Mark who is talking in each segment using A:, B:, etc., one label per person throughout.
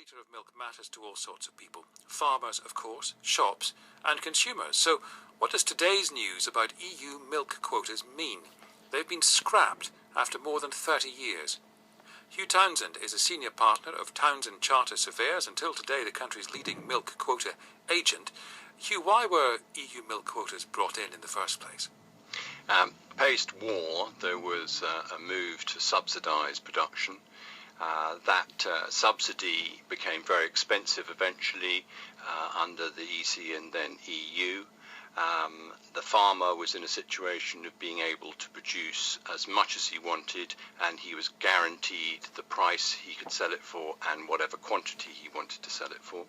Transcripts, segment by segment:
A: liter of milk matters to all sorts of people. Farmers, of course, shops, and consumers. So what does today's news about EU milk quotas mean? They've been scrapped after more than 30 years. Hugh Townsend is a senior partner of Townsend Chartered Surveyors, until today the country's leading milk quota agent. Hugh, why were EU milk quotas brought in the first place?
B: Post-war, there was a move to subsidise production. That subsidy became very expensive eventually under the EC and then EU. The farmer was in a situation of being able to produce as much as he wanted, and he was guaranteed the price he could sell it for and whatever quantity he wanted to sell it for.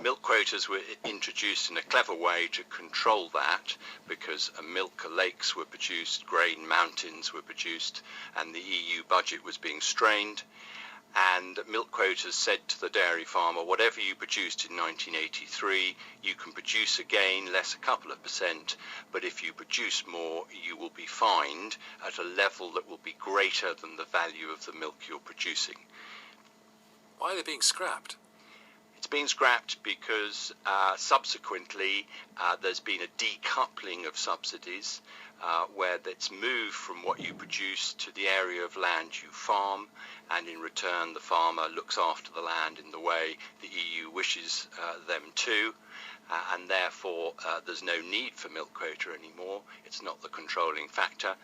B: Milk quotas were introduced in a clever way to control that, because milk lakes were produced, grain mountains were produced, and the EU budget was being strained. And milk quotas said to the dairy farmer, whatever you produced in 1983, you can produce again, less a couple of %, but if you produce more, you will be fined at a level that will be greater than the value of the milk you're producing.
A: Why are they being scrapped?
B: It's been scrapped because subsequently there's been a decoupling of subsidies where it's moved from what you produce to the area of land you farm, and in return the farmer looks after the land in the way the EU wishes them to, and therefore there's no need for milk quota anymore. It's not the controlling factor.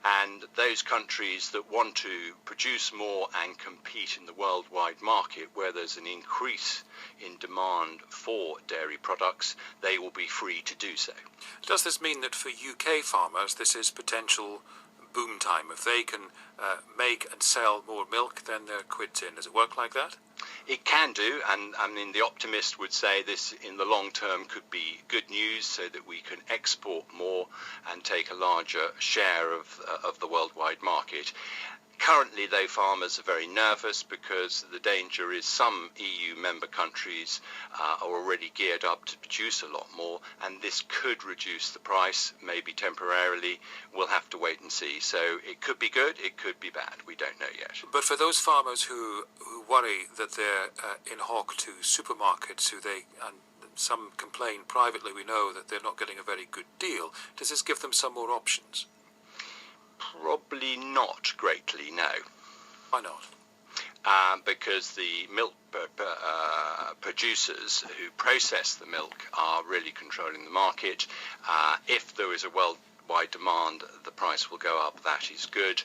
B: And those countries that want to produce more and compete in the worldwide market, where there's an increase in demand for dairy products, they will be free to do so.
A: Does this mean that for UK farmers this is potential boom time? If they can make and sell more milk, then they're quids in. Does it work like that?
B: It can do, and I mean the optimist would say this in the long term could be good news, so that we can export more and take a larger share of the worldwide market. Currently, though, farmers are very nervous because the danger is some EU member countries are already geared up to produce a lot more, and this could reduce the price, maybe temporarily. We'll have to wait and see. So it could be good, it could be bad. We don't know yet.
A: But for those farmers who worry that they're in hock to supermarkets, and some complain privately, we know that they're not getting a very good deal, does this give them some more options?
B: Probably not greatly, no.
A: Why not?
B: Because the milk producers who process the milk are really controlling the market. If there is a worldwide demand, the price will go up. That is good.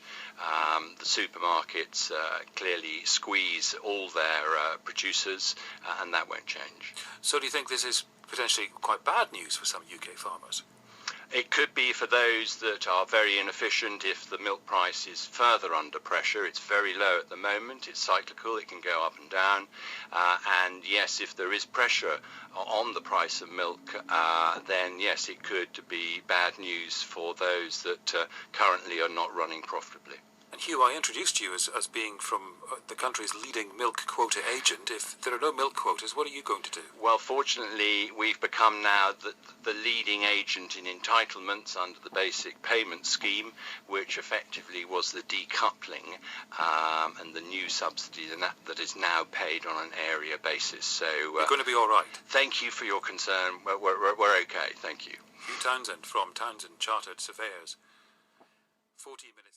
B: The supermarkets clearly squeeze all their producers, and that won't change.
A: So do you think this is potentially quite bad news for some UK farmers?
B: It could be for those that are very inefficient if the milk price is further under pressure. It's very low at the moment. It's cyclical. It can go up and down. And yes, if there is pressure on the price of milk, then yes, it could be bad news for those that currently are not running profitably.
A: And Hugh, I introduced you as being from the country's leading milk quota agent. If there are no milk quotas, what are you going to do?
B: Well, fortunately, we've become now the leading agent in entitlements under the basic payment scheme, which effectively was the decoupling and the new subsidy that is now paid on an area basis. So
A: you're going to be all right.
B: Thank you for your concern. We're okay. Thank you.
A: Hugh Townsend from Townsend Chartered Surveyors. 14 minutes.